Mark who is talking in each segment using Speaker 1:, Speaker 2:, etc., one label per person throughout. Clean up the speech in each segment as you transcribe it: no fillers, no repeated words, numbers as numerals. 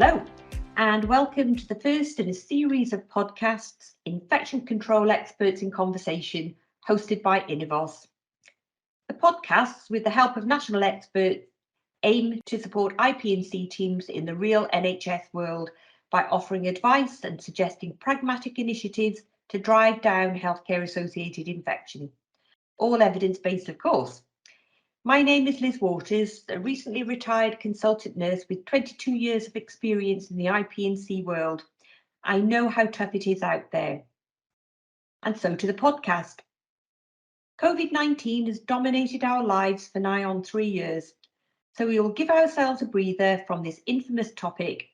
Speaker 1: Hello, and welcome to the first in a series of podcasts, Infection Control Experts in Conversation, hosted by Inivos. The podcasts, with the help of national experts, aim to support IP&C teams in the real NHS world by offering advice and suggesting pragmatic initiatives to drive down healthcare-associated infection. All evidence-based, of course. My name is Liz Waters, a recently retired consultant nurse with 22 years of experience in the IP&C world. I know how tough it is out there. And so to the podcast. COVID-19 has dominated our lives for nigh on 3 years, so we will give ourselves a breather from this infamous topic.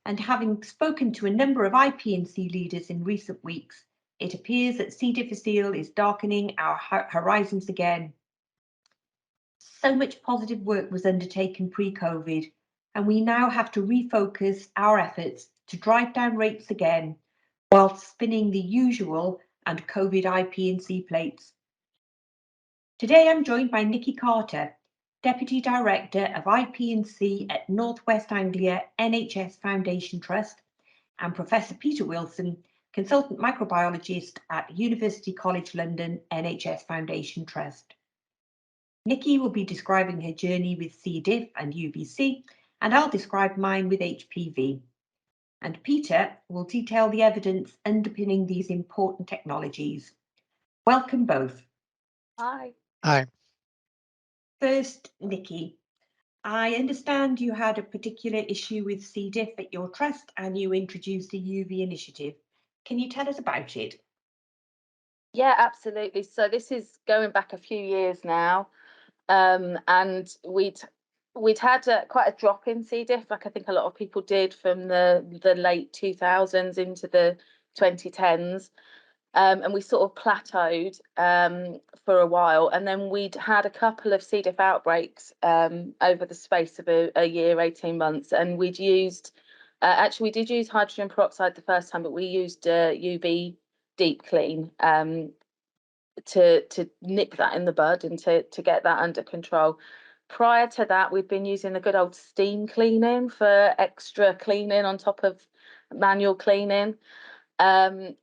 Speaker 1: And having spoken to a number of IP&C leaders in recent weeks, it appears that C.difficile is darkening our horizons again. So much positive work was undertaken pre-COVID, and we now have to refocus our efforts to drive down rates again, whilst spinning the usual and COVID IP&C plates. Today I'm joined by Nikki Carter, Deputy Director of IP&C at North West Anglia NHS Foundation Trust, and Professor Peter Wilson, Consultant Microbiologist at University College London NHS Foundation Trust. Nikki will be describing her journey with C. diff and UVC, and I'll describe mine with HPV. And Peter will detail the evidence underpinning these important technologies. Welcome both.
Speaker 2: Hi.
Speaker 3: Hi.
Speaker 1: First, Nikki, I understand you had a particular issue with C. diff at your trust and you introduced a UV initiative. Can you tell us about it?
Speaker 2: Yeah, absolutely. So this is going back a few years now. And we'd had quite a drop in C. diff, like I think a lot of people did, from the late 2000s into the 2010s, and we sort of plateaued for a while, and then we'd had a couple of C. diff outbreaks over the space of a year, 18 months, and we'd used actually we did use hydrogen peroxide the first time, but we used UV deep clean to nip that in the bud and to get that under control. Prior to that, we've been using the good old steam cleaning for extra cleaning on top of manual cleaning, and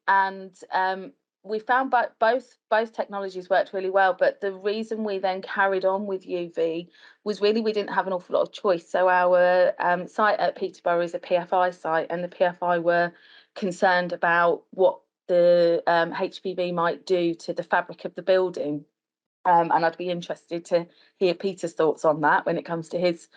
Speaker 2: we found both technologies worked really well. But the reason we then carried on with UV was really we didn't have an awful lot of choice. So our site at Peterborough is a PFI site, and the PFI were concerned about what the HPV might do to the fabric of the building, and I'd be interested to hear Peter's thoughts on that when it comes to his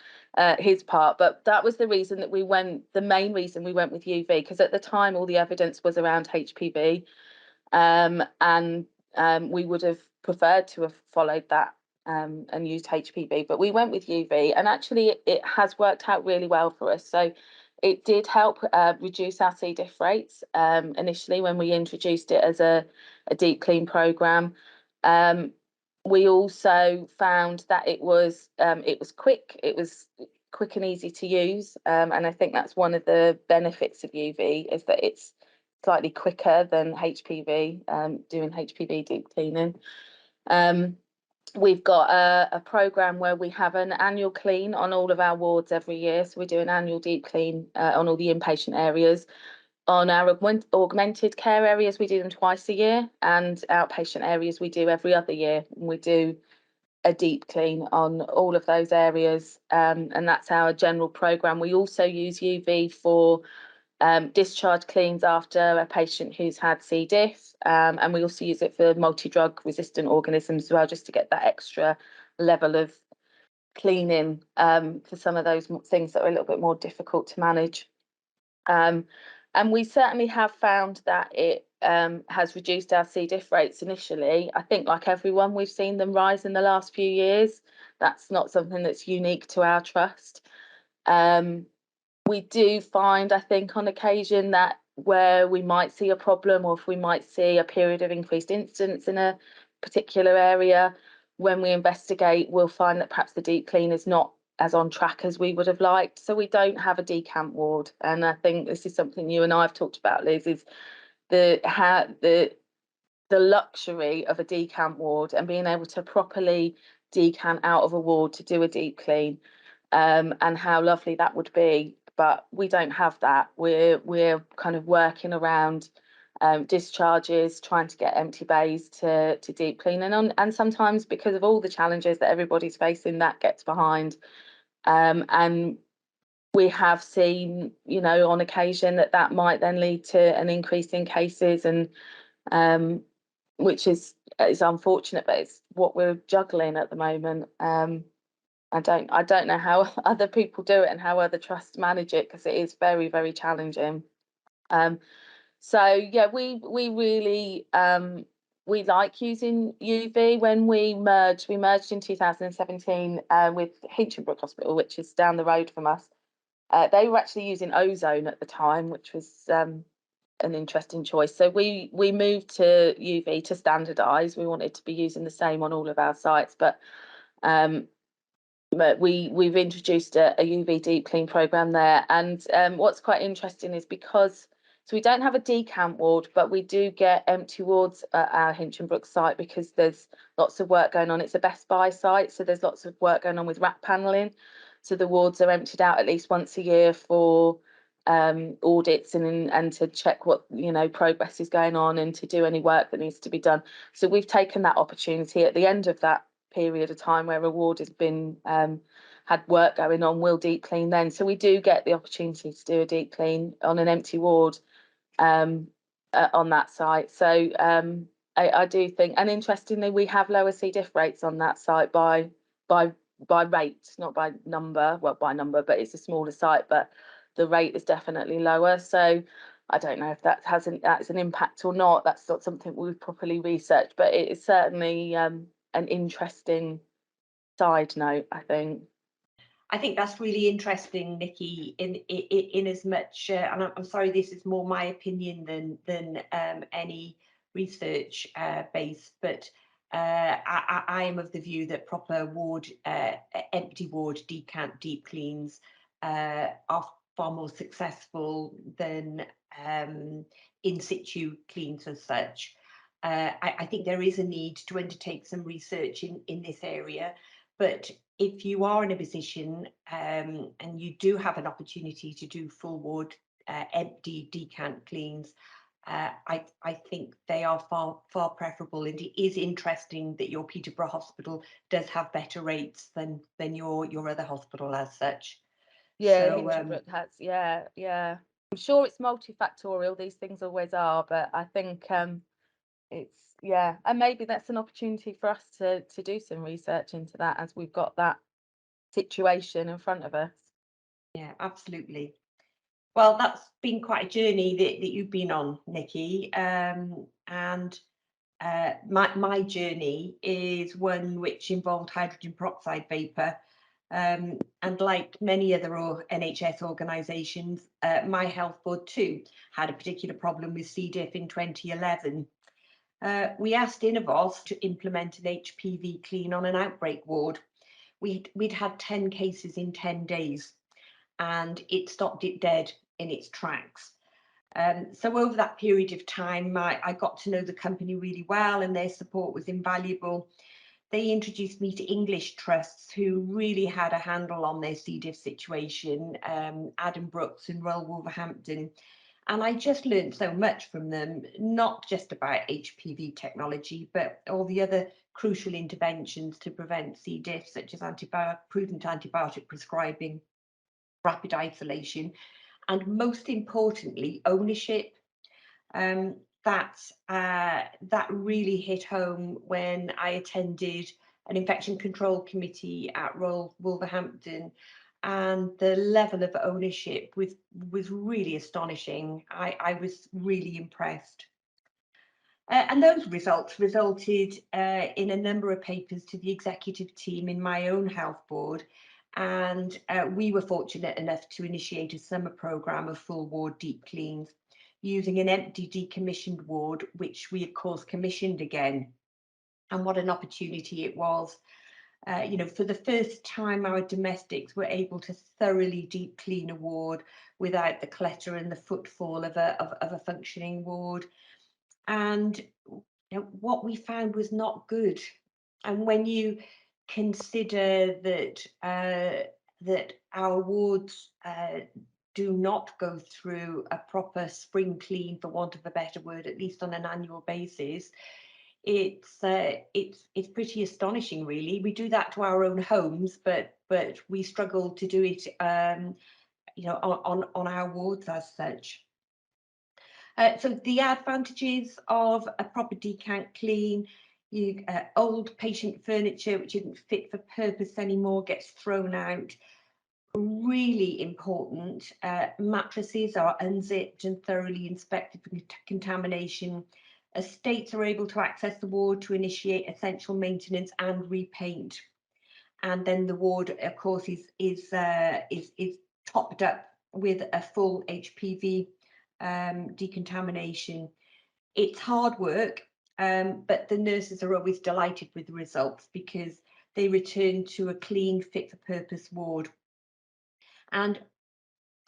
Speaker 2: part. But that was the reason that the main reason we went with UV, because at the time all the evidence was around HPV, and we would have preferred to have followed that and used HPV, but we went with UV, and actually it has worked out really well for us. So it did help reduce our C. diff rates initially when we introduced it as a deep clean programme. We also found that it was quick. It was quick and easy to use, and I think that's one of the benefits of UV, is that it's slightly quicker than HPV, doing HPV deep cleaning. We've got a programme where we have an annual clean on all of our wards every year. So we do an annual deep clean on all the inpatient areas. On our augmented care areas, we do them twice a year, and outpatient areas we do every other year. We do a deep clean on all of those areas, and that's our general programme. We also use UV for discharge cleans after a patient who's had C. diff, and we also use it for multi-drug resistant organisms as well, just to get that extra level of cleaning for some of those things that are a little bit more difficult to manage. And we certainly have found that it has reduced our C. diff rates initially. I think, like everyone, we've seen them rise in the last few years. That's not something that's unique to our trust. We do find, I think, on occasion that where we might see a problem, or if we might see a period of increased incidence in a particular area, when we investigate, we'll find that perhaps the deep clean is not as on track as we would have liked. So we don't have a decant ward. And I think this is something you and I have talked about, Liz, is the luxury of a decant ward and being able to properly decant out of a ward to do a deep clean, and how lovely that would be. but we don't have that. We're kind of working around discharges, trying to get empty bays to deep clean, and sometimes because of all the challenges that everybody's facing, that gets behind. And we have seen, you know, on occasion that might then lead to an increase in cases, and which is unfortunate, but it's what we're juggling at the moment. I don't know how other people do it and how other trusts manage it, because it is very, very challenging. So yeah, we really we like using UV. When we merged in 2017 with Hinchinbrook Hospital, which is down the road from us. They were actually using ozone at the time, which was an interesting choice. So we moved to UV to standardise. We wanted to be using the same on all of our sites, but we've introduced a UV deep clean program there. And what's quite interesting is because we don't have a decant ward, but we do get empty wards at our Hinchinbrook site because there's lots of work going on. It's a Best Buy site, so there's lots of work going on with rack panelling. So the wards are emptied out at least once a year for audits and to check what, you know, progress is going on and to do any work that needs to be done. So we've taken that opportunity at the end of that period of time where a ward has been had work going on, we'll deep clean then. So we do get the opportunity to do a deep clean on an empty ward on that site. So I do think, and interestingly, we have lower C. diff rates on that site by rate, not by number. Well, by number, but it's a smaller site, but the rate is definitely lower. So I don't know if that's an impact or not. That's not something we've properly researched, but it is certainly an interesting side note, I think.
Speaker 1: I think that's really interesting, Nikki, in as much, and I'm sorry, this is more my opinion than any research base, but I am of the view that proper ward, empty ward decant deep cleans are far more successful than in situ cleans as such. I think there is a need to undertake some research in this area, but if you are in a position and you do have an opportunity to do full ward empty decant cleans, I think they are far preferable, and it is interesting that your Peterborough Hospital does have better rates than your other hospital as such.
Speaker 2: Yeah,
Speaker 1: So
Speaker 2: Hinchinbrook has, yeah. I'm sure it's multifactorial, these things always are, but I think it's, yeah, and maybe that's an opportunity for us to do some research into that as we've got that situation in front of us.
Speaker 1: yeah, absolutely. Well, that's been quite a journey that you've been on, Nikki, and my journey is one which involved hydrogen peroxide vapour, and like many other NHS organisations, my health board too had a particular problem with C. diff in 2011. We asked Inivos to implement an HPV clean on an outbreak ward. We'd had 10 cases in 10 days, and it stopped it dead in its tracks. So over that period of time, I got to know the company really well, and their support was invaluable. They introduced me to English trusts who really had a handle on their C. diff situation, Adam Brooks and Royal Wolverhampton. And I just learned so much from them, not just about HPV technology, but all the other crucial interventions to prevent C. diff, such as prudent antibiotic prescribing, rapid isolation, and most importantly, ownership. That really hit home when I attended an infection control committee at Royal Wolverhampton, and the level of ownership was really astonishing. I was really impressed. And those results resulted in a number of papers to the executive team in my own health board, and we were fortunate enough to initiate a summer programme of full ward deep cleans using an empty decommissioned ward, which we of course commissioned again. And what an opportunity it was. You know, for the first time, our domestics were able to thoroughly deep clean a ward without the clutter and the footfall of a functioning ward. And you know, what we found was not good. And when you consider that that our wards do not go through a proper spring clean, for want of a better word, at least on an annual basis, it's pretty astonishing, really. We do that to our own homes, but we struggle to do it, you know, on our wards as such. So the advantages of a proper decant clean: old patient furniture which isn't fit for purpose anymore gets thrown out. Really important, mattresses are unzipped and thoroughly inspected for contamination. Estates are able to access the ward to initiate essential maintenance and repaint. And then the ward, of course, is topped up with a full HPV decontamination. It's hard work, but the nurses are always delighted with the results because they return to a clean, fit for purpose ward. And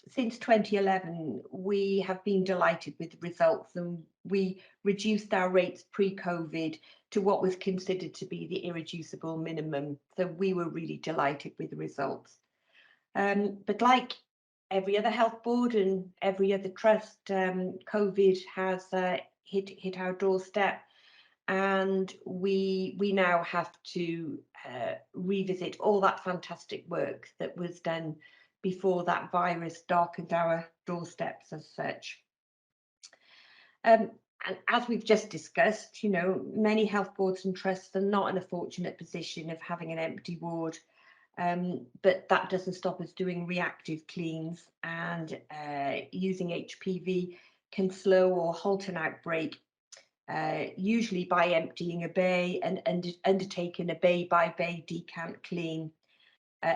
Speaker 1: since 2011, we have been delighted with the results, and we reduced our rates pre-COVID to what was considered to be the irreducible minimum. So we were really delighted with the results. But like every other health board and every other trust, COVID has hit our doorstep, and we now have to revisit all that fantastic work that was done before that virus darkened our doorsteps as such. And as we've just discussed, you know, many health boards and trusts are not in a fortunate position of having an empty ward, but that doesn't stop us doing reactive cleans, and using HPV can slow or halt an outbreak, usually by emptying a bay and undertaking a bay by bay decant clean.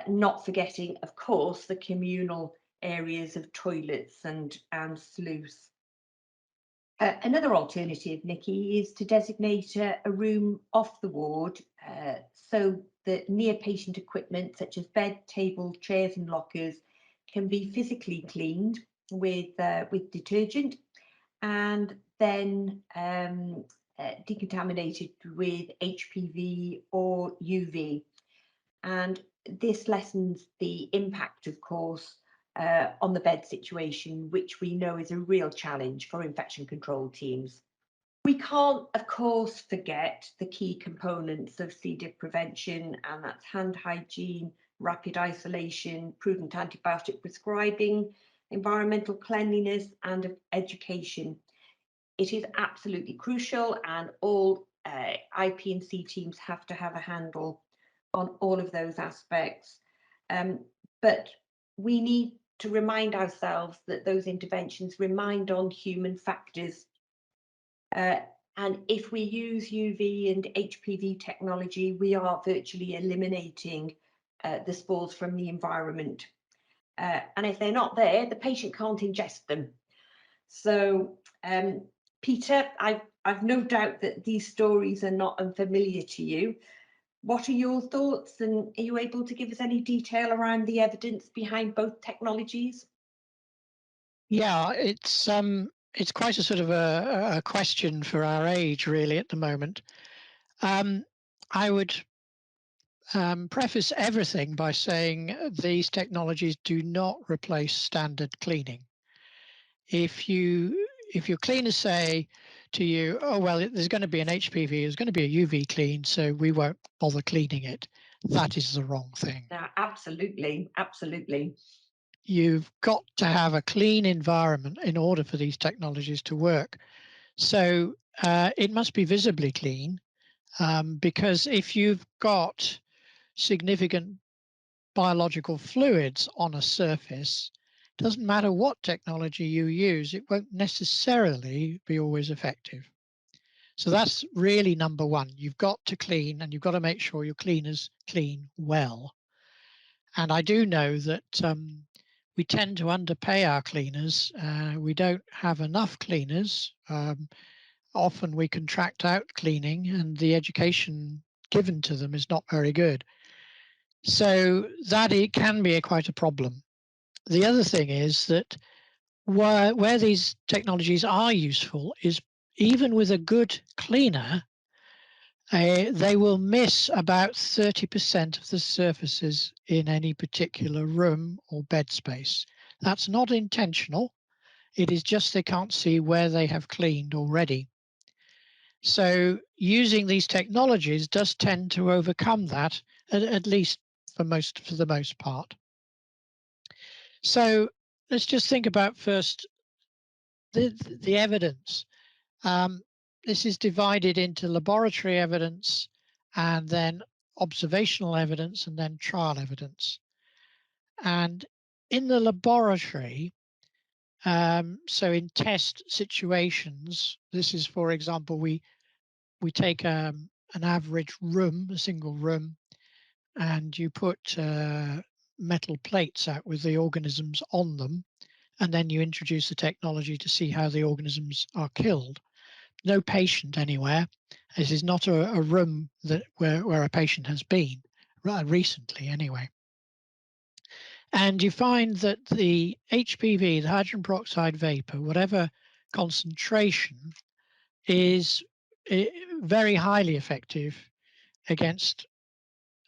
Speaker 1: Not forgetting, of course, the communal areas of toilets and sluice. Another alternative, Nikki, is to designate a room off the ward, so that near patient equipment such as bed, table, chairs and lockers can be physically cleaned with detergent, and then decontaminated with HPV or UV. And this lessens the impact, of course, on the bed situation, which we know is a real challenge for infection control teams. We can't, of course, forget the key components of C. diff prevention, and that's hand hygiene, rapid isolation, prudent antibiotic prescribing, environmental cleanliness and education. It is absolutely crucial, and all IP&C teams have to have a handle on all of those aspects. But we need to remind ourselves that those interventions remind on human factors. And if we use UV and HPV technology, we are virtually eliminating the spores from the environment. And if they're not there, the patient can't ingest them. So, Peter, I've no doubt that these stories are not unfamiliar to you. What are your thoughts, and are you able to give us any detail around the evidence behind both technologies?
Speaker 3: Yeah, it's quite a sort of a question for our age, really, at the moment. I would preface everything by saying these technologies do not replace standard cleaning. If your cleaners say to you, oh, well, there's going to be an HPV, there's going to be a UV clean, so we won't bother cleaning it, that is the wrong thing.
Speaker 1: No, absolutely, absolutely.
Speaker 3: You've got to have a clean environment in order for these technologies to work. So it must be visibly clean, because if you've got significant biological fluids on a surface, it doesn't matter what technology you use, it won't necessarily be always effective. So that's really number one. You've got to clean, and you've got to make sure your cleaners clean well. And I do know that we tend to underpay our cleaners. We don't have enough cleaners. Often we contract out cleaning, and the education given to them is not very good. So that it can be quite a problem. The other thing is that where these technologies are useful is even with a good cleaner, they will miss about 30% of the surfaces in any particular room or bed space. That's not intentional. It is just they can't see where they have cleaned already. So using these technologies does tend to overcome that, at least for the most part. So let's just think about first the evidence. This is divided into laboratory evidence and then observational evidence and then trial evidence. And in the laboratory, so in test situations, this is, for example, we take an average room, a single room, and you put metal plates out with the organisms on them, and then you introduce the technology to see how the organisms are killed. No patient anywhere. This is not a room where a patient has been, recently anyway. And you find that the HPV, the hydrogen peroxide vapor, whatever concentration, is very highly effective against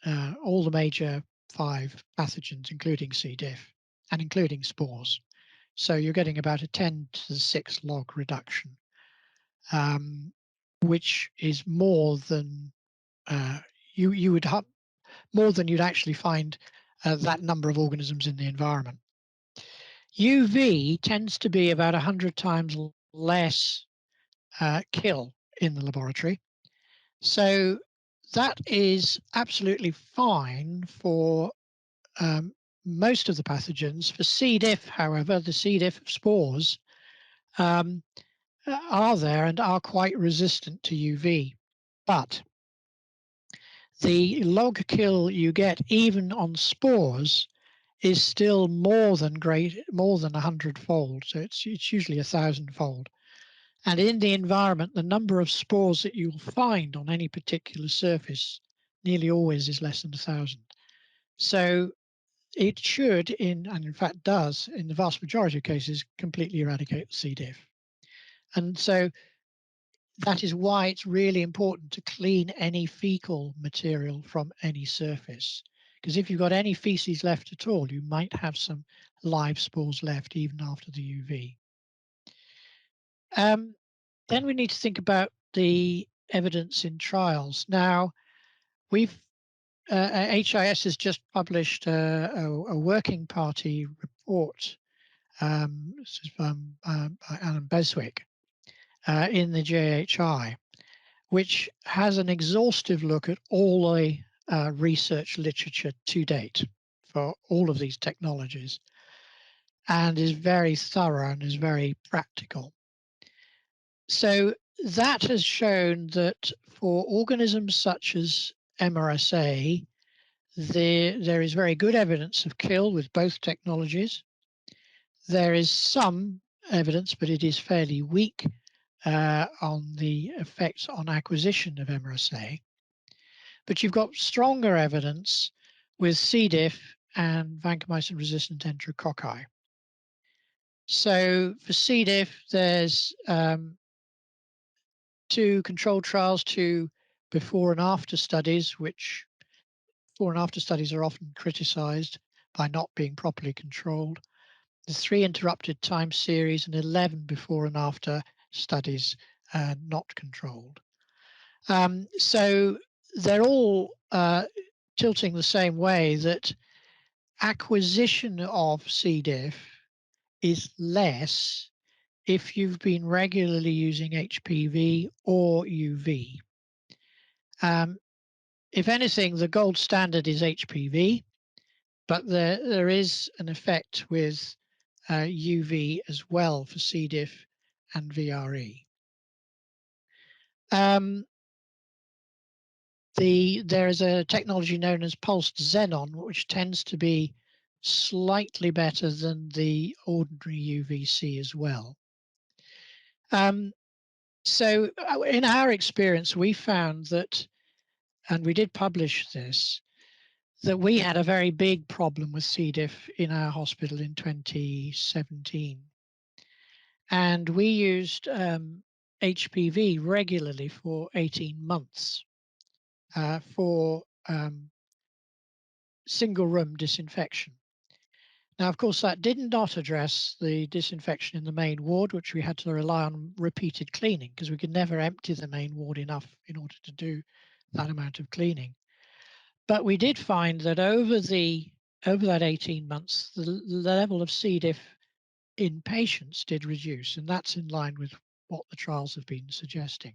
Speaker 3: all the major 5 pathogens, including C. diff and including spores. So you're getting about a 10 to the 6 log reduction, which is more than you would have, more than you'd actually find that number of organisms in the environment. UV tends to be about 100 times less kill in the laboratory. So that is absolutely fine for most of the pathogens. For C. diff, however, the C. diff spores are there and are quite resistant to UV. But the log kill you get even on spores is still more than 100-fold. So it's usually 1,000-fold. And in the environment, the number of spores that you'll find on any particular surface nearly always is less than 1,000. So it should, and in fact does, in the vast majority of cases, completely eradicate C. diff. And so that is why it's really important to clean any fecal material from any surface. Because if you've got any feces left at all, you might have some live spores left even after the UV. Then we need to think about the evidence in trials. Now, HIS has just published a working party report. This is by Alan Beswick in the JHI, which has an exhaustive look at all the research literature to date for all of these technologies, and is very thorough and is very practical. So that has shown that for organisms such as MRSA, there is very good evidence of kill with both technologies. There is some evidence, but it is fairly weak on the effects on acquisition of MRSA. But you've got stronger evidence with C. diff and vancomycin-resistant enterococci. So for C. diff, there's 2 controlled trials, 2 before and after studies, which before and after studies are often criticized by not being properly controlled. There's 3 interrupted time series and 11 before and after studies not controlled. So they're all tilting the same way, that acquisition of C. diff is less if you've been regularly using HPV or UV. If anything, the gold standard is HPV, but there is an effect with UV as well for C. diff and VRE. There is a technology known as pulsed xenon, which tends to be slightly better than the ordinary UVC as well. So in our experience, we found that, and we did publish this, that we had a very big problem with C. diff in our hospital in 2017. And we used HPV regularly for 18 months for single room disinfection. Now, of course, that did not address the disinfection in the main ward, which we had to rely on repeated cleaning because we could never empty the main ward enough in order to do that amount of cleaning. But we did find that over that 18 months, the level of C. diff in patients did reduce, and that's in line with what the trials have been suggesting.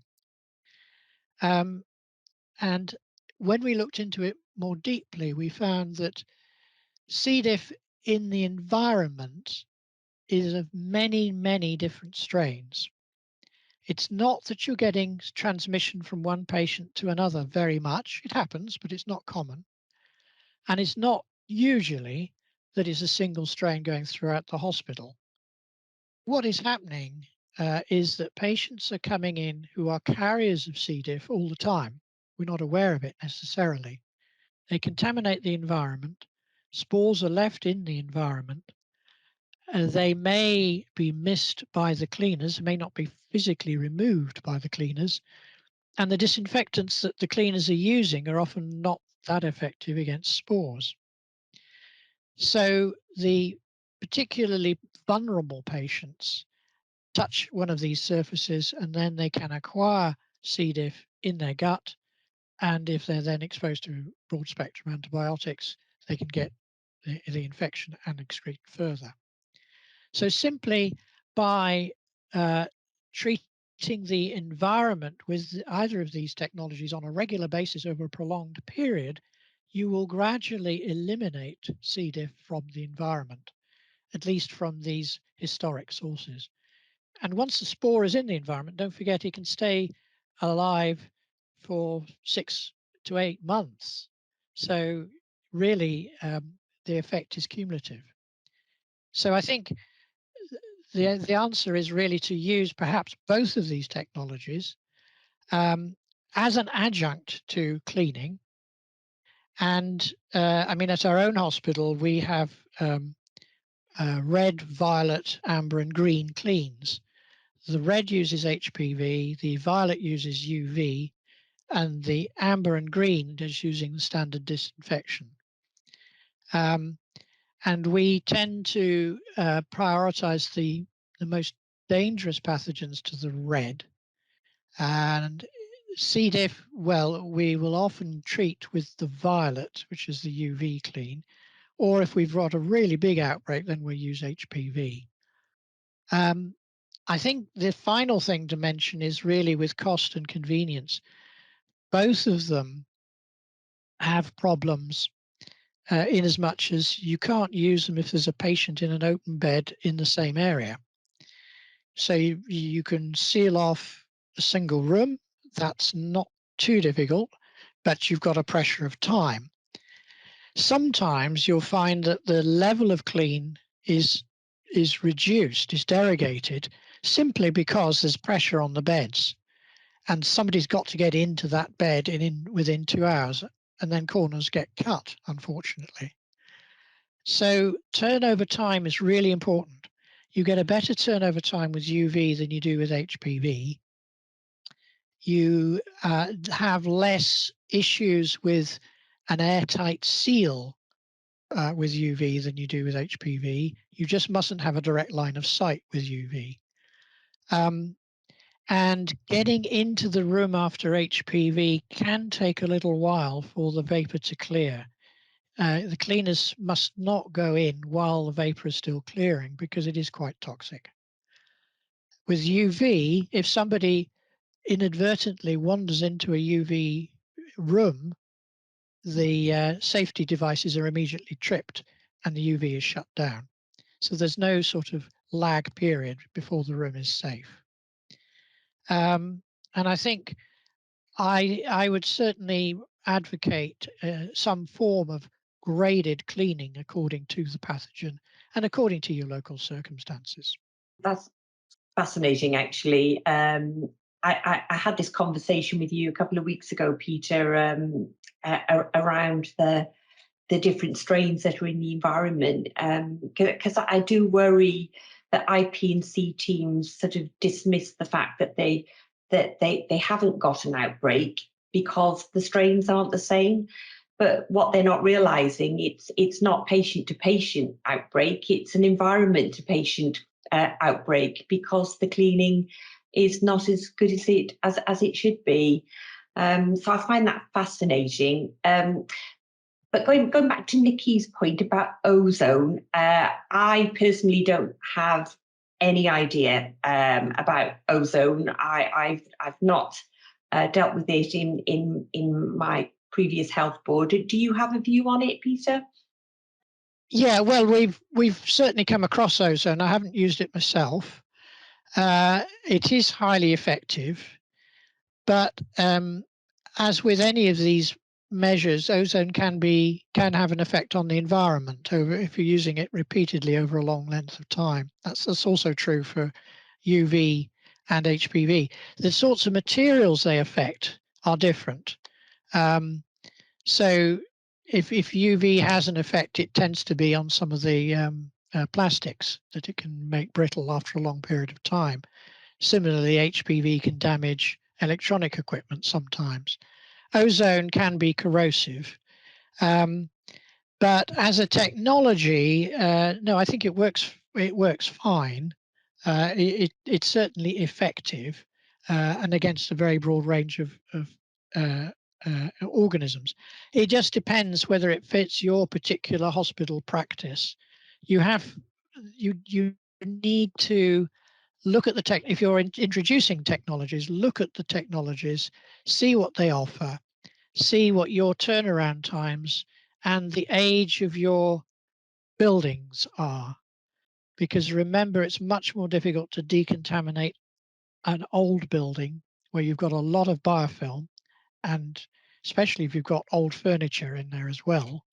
Speaker 3: And when we looked into it more deeply, we found that C. diff in the environment is of many, many different strains. It's not that you're getting transmission from one patient to another very much. It happens, but it's not common. And it's not usually that it's a single strain going throughout the hospital. What is happening is that patients are coming in who are carriers of C. diff all the time. We're not aware of it necessarily. They contaminate the environment. Spores are left in the environment. They may be missed by the cleaners, may not be physically removed by the cleaners. And the disinfectants that the cleaners are using are often not that effective against spores. So the particularly vulnerable patients touch one of these surfaces and then they can acquire C. diff in their gut. And if they're then exposed to broad spectrum antibiotics, they can get the infection and excrete further. So simply by treating the environment with either of these technologies on a regular basis over a prolonged period, you will gradually eliminate C. diff from the environment, at least from these historic sources. And once the spore is in the environment, don't forget it can stay alive for 6 to 8 months. So really, the effect is cumulative. So I think the answer is really to use perhaps both of these technologies as an adjunct to cleaning. And I mean, at our own hospital, we have red, violet, amber, and green cleans. The red uses HPV, the violet uses UV, and the amber and green is using the standard disinfection. And we tend to prioritize the most dangerous pathogens to the red. And C. diff, well, we will often treat with the violet, which is the UV clean, or if we've got a really big outbreak, then we use HPV. I think the final thing to mention is really with cost and convenience. Both of them have problems in as much as you can't use them if there's a patient in an open bed in the same area. So you can seal off a single room. That's not too difficult, but you've got a pressure of time. Sometimes you'll find that the level of clean is reduced, is derogated, simply because there's pressure on the beds. And somebody's got to get into that bed within 2 hours, and then corners get cut, unfortunately. So turnover time is really important. You get a better turnover time with UV than you do with HPV. You have less issues with an airtight seal with UV than you do with HPV. You just mustn't have a direct line of sight with UV. And getting into the room after HPV can take a little while for the vapor to clear. The cleaners must not go in while the vapor is still clearing because it is quite toxic. With UV, if somebody inadvertently wanders into a UV room, the safety devices are immediately tripped and the UV is shut down. So there's no sort of lag period before the room is safe. And I think I would certainly advocate some form of graded cleaning according to the pathogen and according to your local circumstances.
Speaker 1: That's fascinating, actually. I had this conversation with you a couple of weeks ago, Peter, around the different strains that are in the environment, because I do worry that IP&C teams sort of dismiss the fact that they haven't got an outbreak because the strains aren't the same. But what they're not realising, it's not patient to patient outbreak, it's an environment to patient outbreak, because the cleaning is not as good as it should be. So I find that fascinating. But going back to Nikki's point about ozone, I personally don't have any idea about ozone. I've not dealt with it in my previous health board. Do you have a view on it, Peter?
Speaker 3: Yeah, well, we've certainly come across ozone. I haven't used it myself. It is highly effective, but as with any of these measures, ozone can have an effect on the environment if you're using it repeatedly over a long length of time. That's also true for UV and HPV. The sorts of materials they affect are different. So if UV has an effect, it tends to be on some of the plastics that it can make brittle after a long period of time. Similarly, HPV can damage electronic equipment sometimes. Ozone can be corrosive, but as a technology, no, I think it works. It works fine. It's certainly effective, and against a very broad range of organisms. It just depends whether it fits your particular hospital practice. You need to look at the tech. If you're introducing technologies, look at the technologies, see what they offer, see what your turnaround times and the age of your buildings are. Because remember, it's much more difficult to decontaminate an old building where you've got a lot of biofilm, and especially if you've got old furniture in there as well,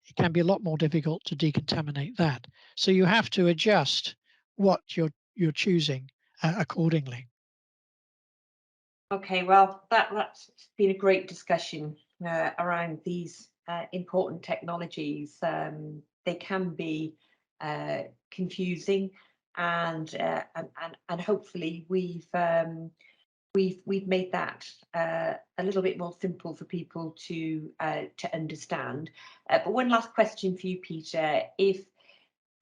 Speaker 3: it can be a lot more difficult to decontaminate that. So you have to adjust what you're choosing accordingly.
Speaker 1: Okay, well, that's been a great discussion around these important technologies. They can be confusing, and hopefully we've made that a little bit more simple for people to understand. But one last question for you, Peter: if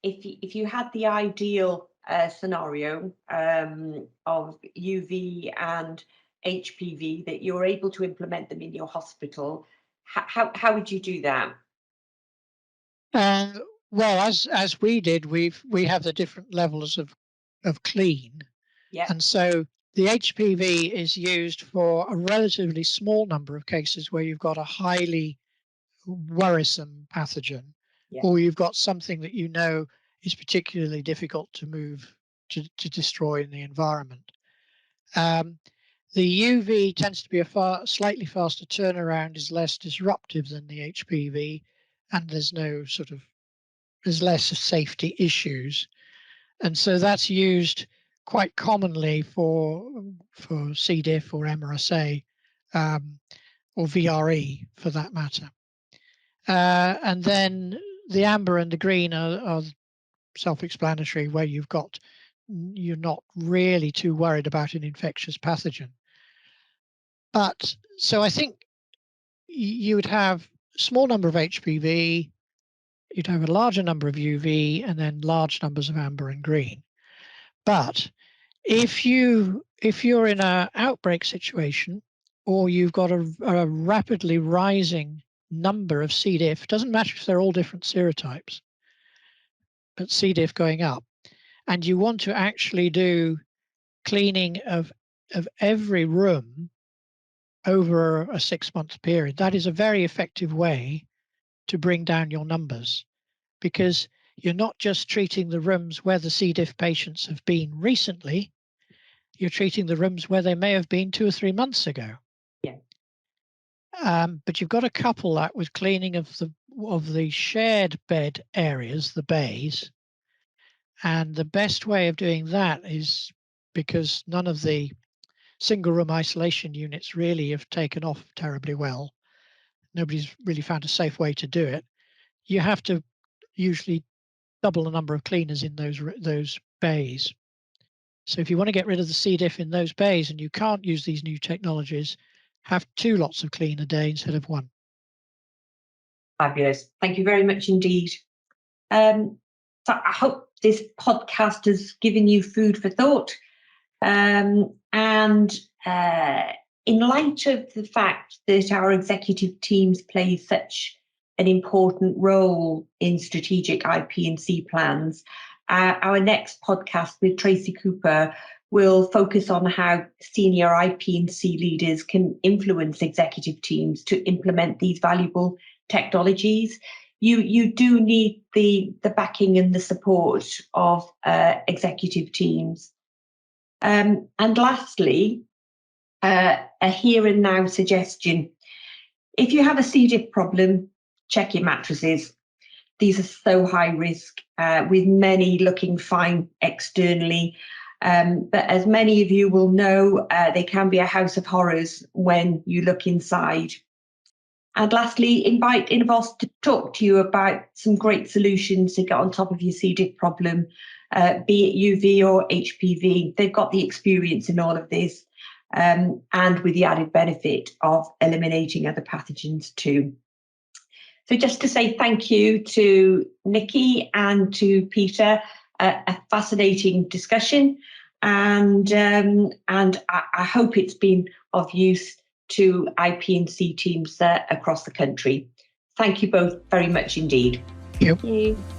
Speaker 1: you had the ideal scenario of UV and HPV, that you're able to implement them in your hospital, how would you do that?
Speaker 3: Well, as we did, we have the different levels of clean,
Speaker 1: Yeah.
Speaker 3: and so the HPV is used for a relatively small number of cases where you've got a highly worrisome pathogen,
Speaker 1: Yeah.
Speaker 3: or you've got something that you know is particularly difficult to move to destroy in the environment. The UV tends to be a slightly faster turnaround, is less disruptive than the HPV, and there's less safety issues. And so that's used quite commonly for C. diff or MRSA, or VRE for that matter. And then the amber and the green are self-explanatory, where you're not really too worried about an infectious pathogen. But so I think you would have a small number of HPV, you'd have a larger number of UV, and then large numbers of amber and green. But if you're in an outbreak situation, or you've got a rapidly rising number of C. diff, doesn't matter if they're all different serotypes, but C. diff going up, and you want to actually do cleaning of every room over a 6-month period, that is a very effective way to bring down your numbers, because you're not just treating the rooms where the C. diff patients have been recently, you're treating the rooms where they may have been 2 or 3 months ago.
Speaker 1: Yeah.
Speaker 3: But you've got to couple that with cleaning of the shared bed areas, the bays. And the best way of doing that is, because none of the single room isolation units really have taken off terribly well, nobody's really found a safe way to do it, you have to usually double the number of cleaners in those bays. So if you want to get rid of the C. diff in those bays and you can't use these new technologies, have 2 lots of clean a day instead of 1.
Speaker 1: Fabulous. Thank you very much indeed. So I hope this podcast has given you food for thought. And in light of the fact that our executive teams play such an important role in strategic IP&C plans, our next podcast with Tracy Cooper will focus on how senior IP&C leaders can influence executive teams to implement these valuable technologies. You do need the backing and the support of executive teams. And lastly, a here and now suggestion. If you have a C. diff problem, check your mattresses. These are so high risk, with many looking fine externally. But as many of you will know, they can be a house of horrors when you look inside. And lastly, invite Inivos to talk to you about some great solutions to get on top of your C. diff problem, be it UV or HPV. They've got the experience in all of this, and with the added benefit of eliminating other pathogens too. So just to say thank you to Nikki and to Peter, a fascinating discussion, and I hope it's been of use to IP&C teams across the country. Thank you both very much indeed.
Speaker 3: Thank you.
Speaker 2: Thank you.